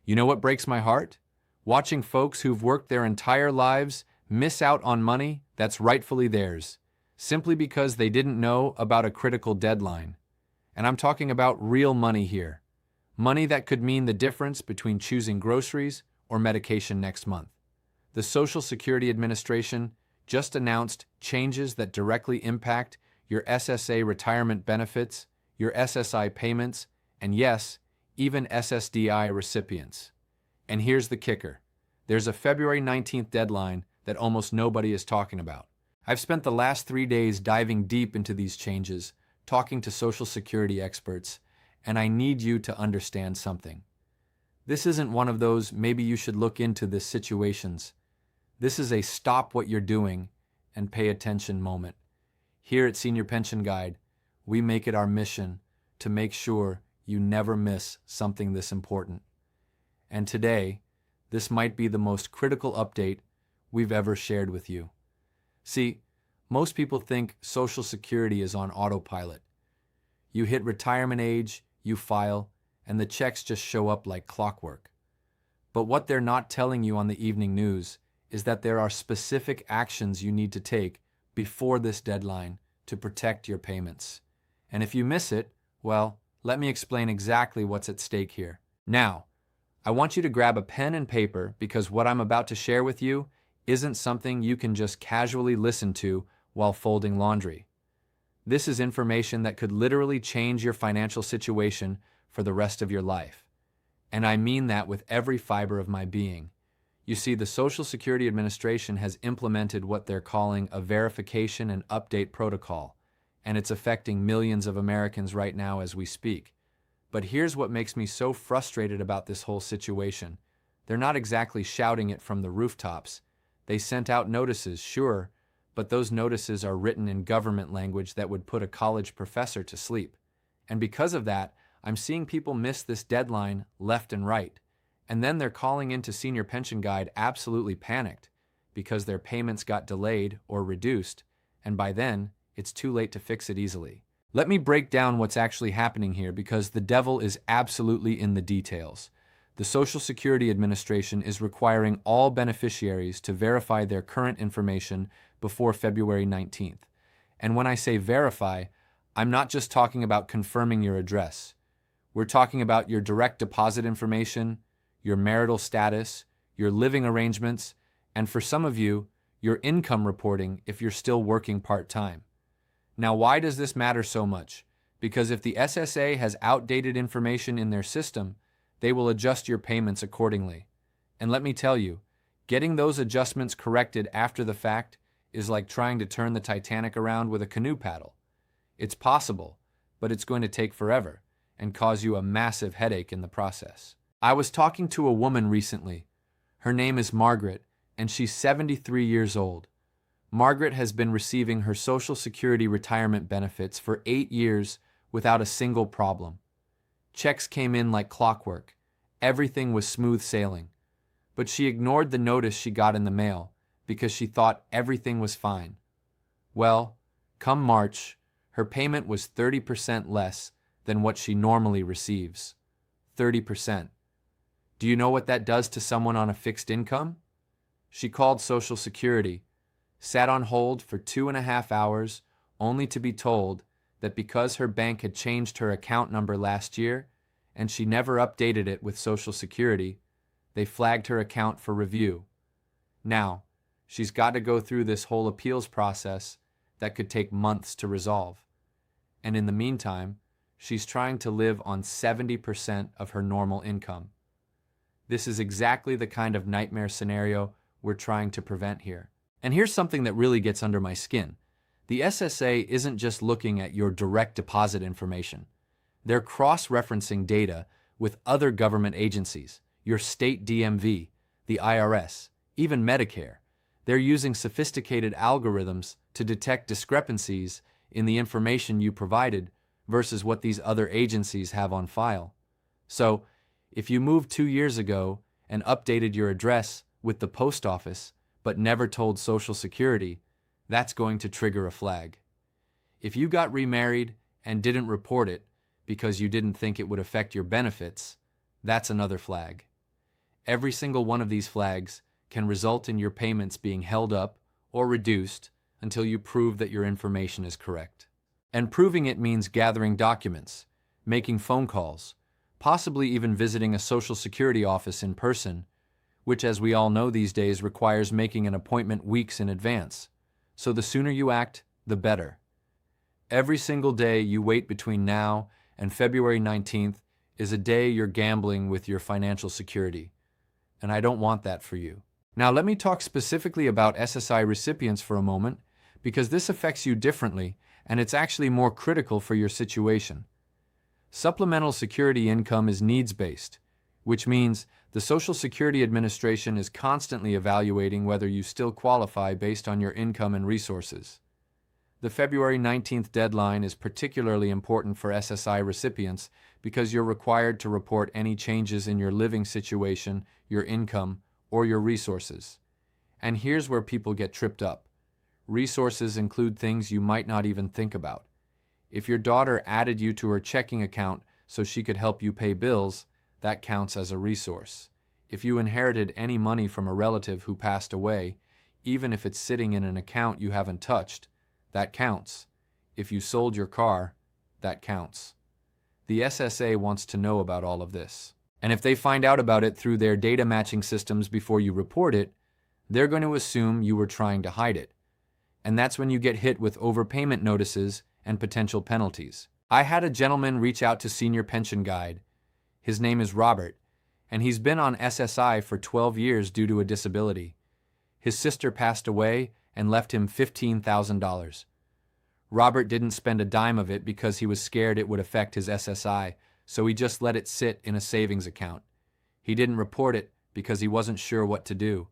You know what breaks my heart? Watching folks who've worked their entire lives miss out on money that's rightfully theirs, simply because they didn't know about a critical deadline. And I'm talking about real money here. Money that could mean the difference between choosing groceries or medication next month. The Social Security Administration just announced changes that directly impact your SSA retirement benefits, your SSI payments, and yes, even SSDI recipients. And here's the kicker. There's a February 19th deadline that almost nobody is talking about. I've spent the last 3 days diving deep into these changes, talking to Social Security experts, and I need you to understand something. This isn't one of those maybe you should look into this situations. This is a stop what you're doing and pay attention moment. Here at Senior Pension Guide, we make it our mission to make sure you never miss something this important. And today, this might be the most critical update we've ever shared with you. See, most people think Social Security is on autopilot. You hit retirement age, you file, and the checks just show up like clockwork. But what they're not telling you on the evening news is that there are specific actions you need to take before this deadline to protect your payments. And if you miss it, well, let me explain exactly what's at stake here. Now, I want you to grab a pen and paper because what I'm about to share with you isn't something you can just casually listen to while folding laundry. This is information that could literally change your financial situation for the rest of your life. And I mean that with every fiber of my being. You see, the Social Security Administration has implemented what they're calling a verification and update protocol, and it's affecting millions of Americans right now as we speak. But here's what makes me so frustrated about this whole situation. They're not exactly shouting it from the rooftops. They sent out notices, sure, but those notices are written in government language that would put a college professor to sleep. And because of that, I'm seeing people miss this deadline left and right. And then they're calling into Senior Pension Guide absolutely panicked because their payments got delayed or reduced, and by then, it's too late to fix it easily. Let me break down what's actually happening here because the devil is absolutely in the details. The Social Security Administration is requiring all beneficiaries to verify their current information before February 19th. And when I say verify, I'm not just talking about confirming your address. We're talking about your direct deposit information, your marital status, your living arrangements, and for some of you, your income reporting if you're still working part-time. Now, why does this matter so much? Because if the SSA has outdated information in their system, they will adjust your payments accordingly. And let me tell you, getting those adjustments corrected after the fact is like trying to turn the Titanic around with a canoe paddle. It's possible, but it's going to take forever and cause you a massive headache in the process. I was talking to a woman recently. Her name is Margaret, and she's 73 years old. Margaret has been receiving her Social Security retirement benefits for 8 years without a single problem. Checks came in like clockwork. Everything was smooth sailing. But she ignored the notice she got in the mail because she thought everything was fine. Well, come March, her payment was 30% less than what she normally receives. 30%. Do you know what that does to someone on a fixed income? She called Social Security, sat on hold for 2.5 hours, only to be told that because her bank had changed her account number last year and she never updated it with Social Security, they flagged her account for review. Now, she's got to go through this whole appeals process that could take months to resolve. And in the meantime, she's trying to live on 70% of her normal income. This is exactly the kind of nightmare scenario we're trying to prevent here. And here's something that really gets under my skin. The SSA isn't just looking at your direct deposit information. They're cross-referencing data with other government agencies, your state DMV, the IRS, even Medicare. They're using sophisticated algorithms to detect discrepancies in the information you provided versus what these other agencies have on file. So, if you moved 2 years ago and updated your address with the post office but never told Social Security, that's going to trigger a flag. If you got remarried and didn't report it because you didn't think it would affect your benefits, that's another flag. Every single one of these flags can result in your payments being held up or reduced until you prove that your information is correct. And proving it means gathering documents, making phone calls, possibly even visiting a Social Security office in person, which, as we all know these days, requires making an appointment weeks in advance. So the sooner you act, the better. Every single day you wait between now and February 19th is a day you're gambling with your financial security. And I don't want that for you. Now let me talk specifically about SSI recipients for a moment, because this affects you differently and it's actually more critical for your situation. Supplemental security income is needs-based, which means the Social Security Administration is constantly evaluating whether you still qualify based on your income and resources. The February 19th deadline is particularly important for SSI recipients because you're required to report any changes in your living situation, your income, or your resources. And here's where people get tripped up. Resources include things you might not even think about. If your daughter added you to her checking account so she could help you pay bills, that counts as a resource. If you inherited any money from a relative who passed away, even if it's sitting in an account you haven't touched, that counts. If you sold your car, that counts. The SSA wants to know about all of this. And if they find out about it through their data matching systems before you report it, they're going to assume you were trying to hide it. And that's when you get hit with overpayment notices and potential penalties. I had a gentleman reach out to Senior Pension Guide. His name is Robert, and he's been on SSI for 12 years due to a disability. His sister passed away and left him $15,000. Robert didn't spend a dime of it because he was scared it would affect his SSI, so he just let it sit in a savings account. He didn't report it because he wasn't sure what to do.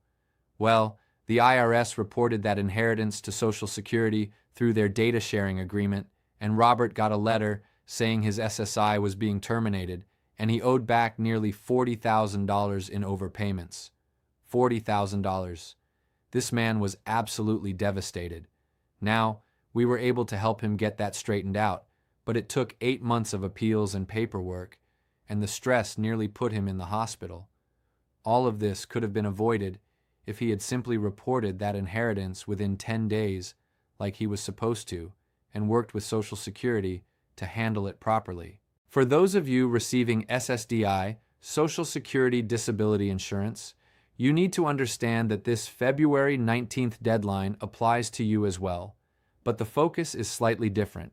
Well, the IRS reported that inheritance to Social Security through their data sharing agreement, and Robert got a letter saying his SSI was being terminated, and he owed back nearly $40,000 in overpayments. $40,000. This man was absolutely devastated. Now, we were able to help him get that straightened out, but it took 8 months of appeals and paperwork, and the stress nearly put him in the hospital. All of this could have been avoided if he had simply reported that inheritance within 10 days like he was supposed to, and worked with Social Security to handle it properly. For those of you receiving SSDI, Social Security Disability Insurance, you need to understand that this February 19th deadline applies to you as well, but the focus is slightly different.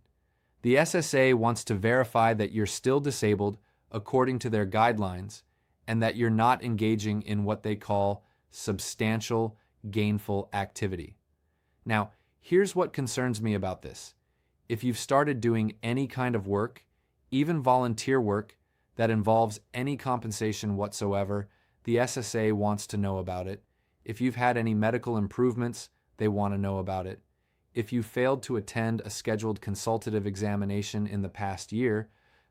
The SSA wants to verify that you're still disabled according to their guidelines and that you're not engaging in what they call substantial gainful activity. Now, here's what concerns me about this. If you've started doing any kind of work, even volunteer work, that involves any compensation whatsoever, the SSA wants to know about it. If you've had any medical improvements, they want to know about it. If you failed to attend a scheduled consultative examination in the past year,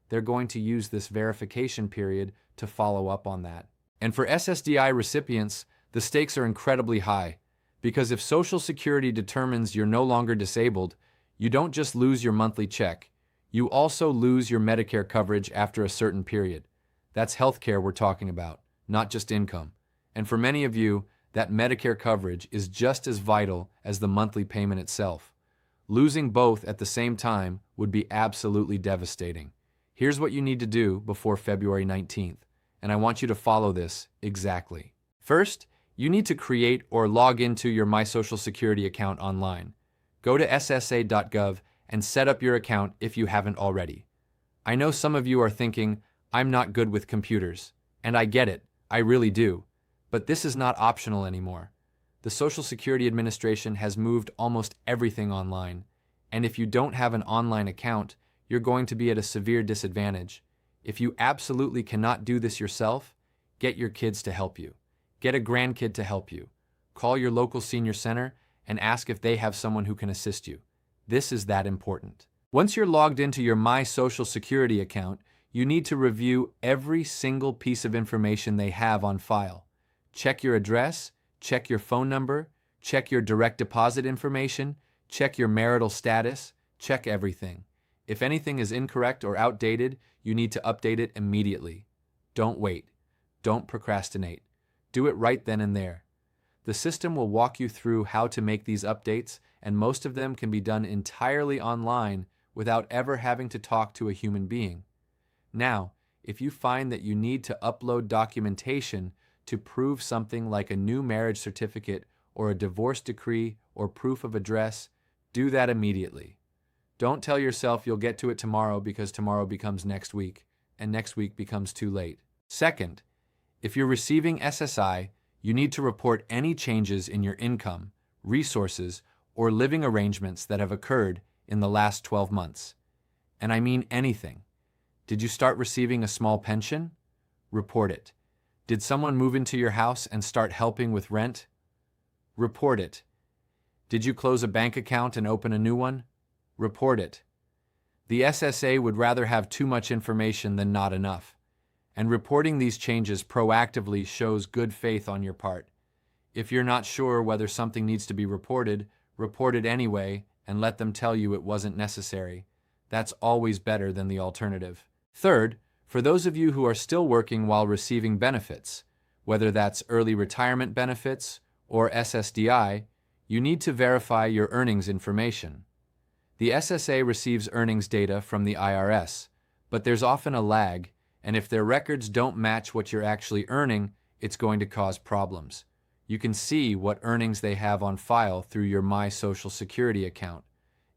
they're going to use this verification period to follow up on that. And for SSDI recipients, the stakes are incredibly high, because if Social Security determines you're no longer disabled, you don't just lose your monthly check, you also lose your Medicare coverage after a certain period. That's healthcare we're talking about, not just income. And for many of you, that Medicare coverage is just as vital as the monthly payment itself. Losing both at the same time would be absolutely devastating. Here's what you need to do before February 19th, and I want you to follow this exactly. First, you need to create or log into your My Social Security account online. Go to ssa.gov and set up your account if you haven't already. I know some of you are thinking, I'm not good with computers, and I get it, I really do. But this is not optional anymore. The Social Security Administration has moved almost everything online, and if you don't have an online account, you're going to be at a severe disadvantage. If you absolutely cannot do this yourself, get your kids to help you. Get a grandkid to help you. Call your local senior center and ask if they have someone who can assist you. This is that important. Once you're logged into your My Social Security account, you need to review every single piece of information they have on file. Check your address, check your phone number, check your direct deposit information, check your marital status, check everything. If anything is incorrect or outdated, you need to update it immediately. Don't wait. Don't procrastinate. Do it right then and there. The system will walk you through how to make these updates, and most of them can be done entirely online without ever having to talk to a human being. Now, if you find that you need to upload documentation to prove something like a new marriage certificate or a divorce decree or proof of address, do that immediately. Don't tell yourself you'll get to it tomorrow because tomorrow becomes next week, and next week becomes too late. Second, if you're receiving SSI, you need to report any changes in your income, resources, or living arrangements that have occurred in the last 12 months. And I mean anything. Did you start receiving a small pension? Report it. Did someone move into your house and start helping with rent? Report it. Did you close a bank account and open a new one? Report it. The SSA would rather have too much information than not enough, and reporting these changes proactively shows good faith on your part. If you're not sure whether something needs to be reported, report it anyway and let them tell you it wasn't necessary. That's always better than the alternative. Third, for those of you who are still working while receiving benefits, whether that's early retirement benefits or SSDI, you need to verify your earnings information. The SSA receives earnings data from the IRS, but there's often a lag, and if their records don't match what you're actually earning, it's going to cause problems. You can see what earnings they have on file through your My Social Security account,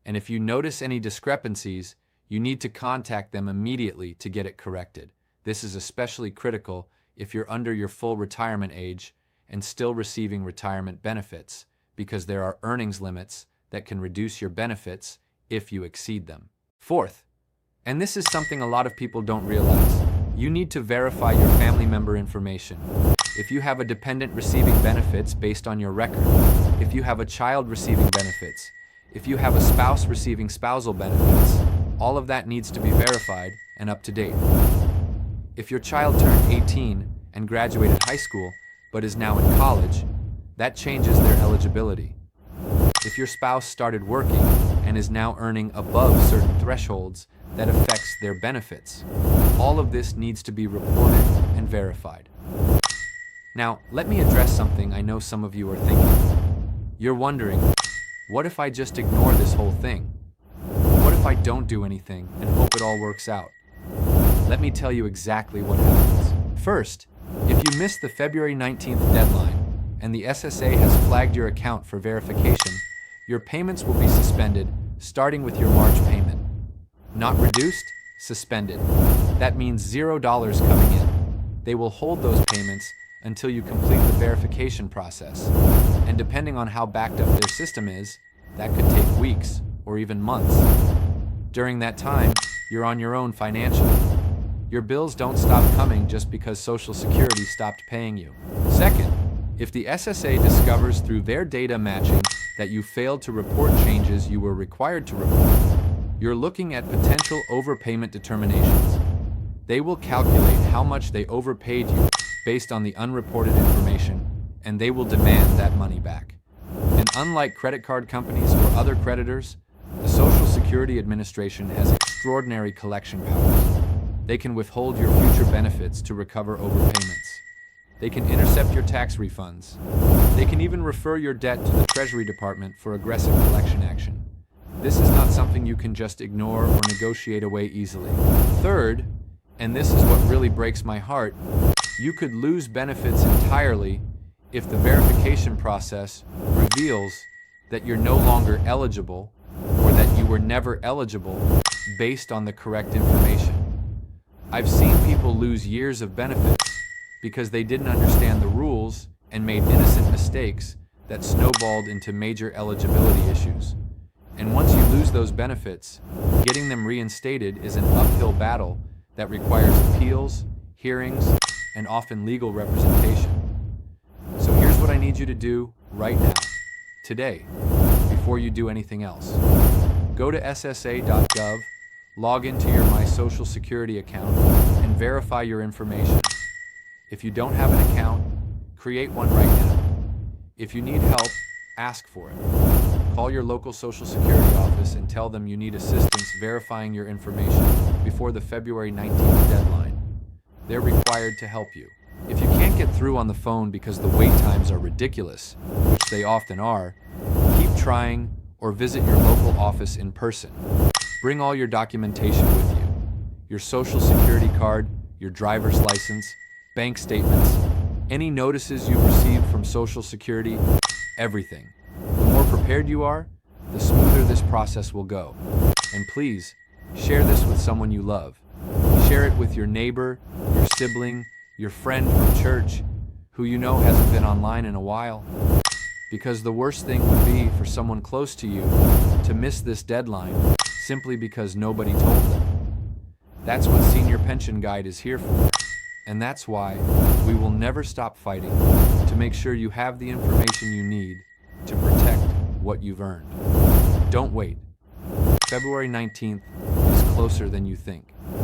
and if you notice any discrepancies, you need to contact them immediately to get it corrected. This is especially critical if you're under your full retirement age and still receiving retirement benefits, because there are earnings limits that can reduce your benefits if you exceed them. Fourth, and this is something a lot of people don't realize, you need to verify your family member information. If you have a dependent receiving benefits based on your record, if you have a child receiving benefits, if you have a spouse receiving spousal benefits, all of that needs to be verified and up to date. If your child turned 18 and graduated high school but is now in college, that changes their eligibility. If your spouse started working and is now earning above certain thresholds, that affects their benefits. All of this needs to be reported and verified. Now, let me address something I know some of you are thinking. You're wondering, what if I just ignore this whole thing? What if I don't do anything and hope it all works out? Let me tell you exactly what happens. First, if you miss the February 19th deadline and the SSA has flagged your account for verification, your payments will be suspended, starting with your March payment. Not reduced, suspended. That means $0 coming in. They will hold those payments until you complete the verification process. And depending on how backed up their system is, that could take weeks or even months. During that time, you're on your own financially. Your bills don't stop coming just because Social Security stopped paying you. Second, if the SSA discovers through their data matching that you failed to report changes you were required to report, you're looking at potential overpayment determinations. They will calculate how much they overpaid you based on the unreported information, and they will demand that money back. And unlike credit card companies or other creditors, the Social Security Administration has extraordinary collection powers. They can withhold your future benefits to recover overpayments. They can intercept your tax refunds. They can even refer your debt to the Treasury Department for aggressive collection action. This is not something you can just ignore or negotiate away easily. Third, and this is what really breaks my heart, you could lose benefits entirely if the verification process reveals that you're no longer eligible or that you were never eligible based on the correct information. I've seen people lose years of benefits because they didn't understand the rules and made innocent mistakes that snowballed into major eligibility issues. And once you lose those benefits, getting them reinstated is an uphill battle that requires appeals, hearings, and often legal representation. So here's what I need you to do right now, today, before you do anything else. Go to ssa.gov, log into your My Social Security account, and verify your information. If you don't have an account, create one right now. If you need help, ask for it. Call your local Social Security office and tell them you need assistance verifying your information before the February 19th deadline. They're required to help you. If you can't get get through on the phone because the wait times are ridiculous, which they often are, keep trying or visit your local office in person. Bring all your documentation with you. Your social security card, your driver's license, bank statements, any notices you've received from Social Security, everything. The more prepared you are, the smoother this process will go. And please, share this with someone you love. Share it with your neighbor, your sibling, your friend from church, who you know hasn't been online in a while. Because the worst thing would be for someone close to you to miss this deadline simply because nobody told them. That's what Senior Pension Guide is here for. And that's why we will never stop fighting to make sure you have the information you need to protect what you've earned. Don't wait. February 19th is closer than you think.